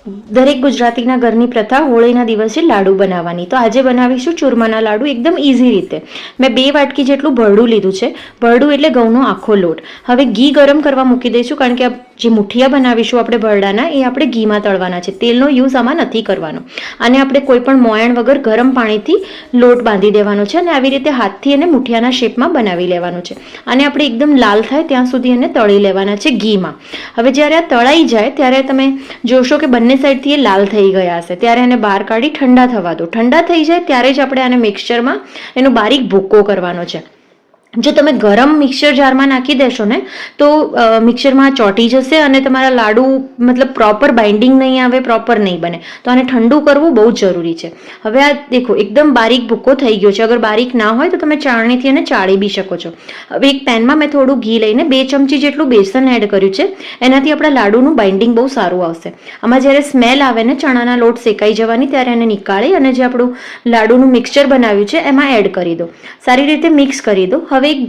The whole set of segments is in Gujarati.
દરેક ગુજરાતીના ઘરની પ્રથા હોળીના દિવસે લાડુ બનાવવાની. તો આજે બનાવીશું ચૂરમાના લાડુ એકદમ ઇઝી રીતે. મેં 2 વાટકી જેટલું ભરડું લીધું છે. ભરડું એટલે ઘઉંનો આખો લોટ. હવે ઘી ગરમ કરવા મૂકી દઈશું, કારણ કે જે મુઠિયા બનાવીશું આપણે ભરડાના એ આપણે ઘીમાં તળવાના છે. તેલનો યુઝ આમાં નથી કરવાનો. અને આપણે કોઈ પણ મોયણ વગર ગરમ પાણીથી લોટ બાંધી દેવાનો છે અને આવી રીતે હાથથી એને મુઠિયાના શેપમાં બનાવી લેવાનું છે. અને આપણે એકદમ લાલ થાય ત્યાં સુધી એને તળી લેવાના છે ઘીમાં. હવે જ્યારે આ તળાઈ જાય ત્યારે તમે જોશો કે બંને સાઈડથી એ લાલ થઈ ગયા હશે. ત્યારે એને બહાર કાઢી ઠંડા થવા દો. ઠંડા થઈ જાય ત્યારે જ આપણે આને મિક્સચરમાં એનો બારીક ભૂક્કો કરવાનો છે. જો તમે ગરમ મિક્સર જારમાં નાખી દેશો ને તો મિક્સરમાં ચોંટી જશે અને તમારા લાડુ મતલબ પ્રોપર બાઇન્ડિંગ નહીં આવે, પ્રોપર નહીં બને. તો આને ઠંડુ કરવું બહુ જ જરૂરી છે. હવે આ દેખો એકદમ બારીક ભૂક્કો થઈ ગયો છે. અગર બારીક ના હોય તો તમે ચાળણીથી એને ચાળી બી શકો છો. હવે એક પેનમાં મેં થોડું ઘી લઈને 2 ચમચી જેટલું બેસન એડ કર્યું છે. એનાથી આપણા લાડુનું બાઇન્ડિંગ બહુ સારું આવશે. આમાં જ્યારે સ્મેલ આવે ને ચણાના લોટ શેકાઈ જવાની ત્યારે એને નીકાળી અને જે આપણું લાડુનું મિક્સચર બનાવ્યું છે એમાં એડ કરી દો. સારી રીતે મિક્સ કરી દો. હવે 1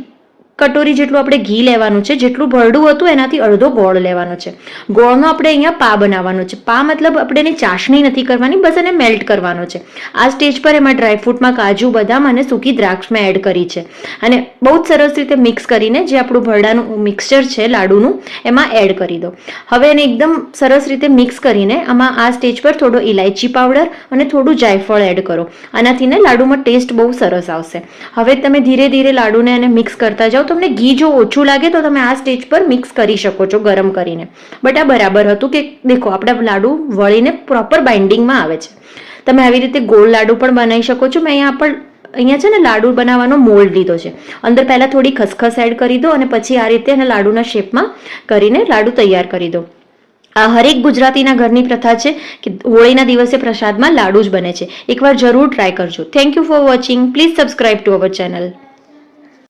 કટોરી જેટલું આપણે ઘી લેવાનું છે. જેટલું ભરડું હતું એનાથી અડધો ગોળ લેવાનો છે. ગોળનો આપણે અહીંયા પા બનાવવાનો છે. પા મતલબ આપણે એની ચાસણી નથી કરવાની, બસ એને મેલ્ટ કરવાનો છે. આ સ્ટેજ પર એમાં ડ્રાયફ્રૂટમાં કાજુ, બદામ અને સૂકી દ્રાક્ષ મેં એડ કરી છે. અને બહુ જ સરસ રીતે મિક્સ કરીને જે આપણું ભરડાનું મિક્સચર છે લાડુનું એમાં એડ કરી દો. હવે એને એકદમ સરસ રીતે મિક્સ કરીને આમાં આ સ્ટેજ પર થોડો ઇલાયચી પાવડર અને થોડું જાયફળ એડ કરો. આનાથી ને લાડુમાં ટેસ્ટ બહુ સરસ આવશે. હવે તમે ધીરે ધીરે લાડુને એને મિક્સ કરતા જાઓ. તમને ઘી જો ઓછું લાગે તો તમે આ સ્ટેજ પર મિક્સ કરી શકો છો ગરમ કરીને. બટ આ બરાબર હતું કે દેખો આપણા લાડુ વળીને પ્રોપર બાઇન્ડિંગમાં આવે છે. તમે આવી રીતે ગોળ લાડુ પણ બનાવી શકો છો. મેં અહીંયા છે ને લાડુ બનાવવાનો મોલ્ડ લીધો છે. અંદર પહેલાં થોડી ખસખસ એડ કરી દો અને પછી આ રીતે એને લાડુના શેપમાં કરીને લાડુ તૈયાર કરી દો. આ હરેક ગુજરાતીના ઘરની પ્રથા છે કે હોળીના દિવસે પ્રસાદમાં લાડુ જ બને છે. એકવાર જરૂર ટ્રાય કરજો. Thank you for watching. Please subscribe to our channel.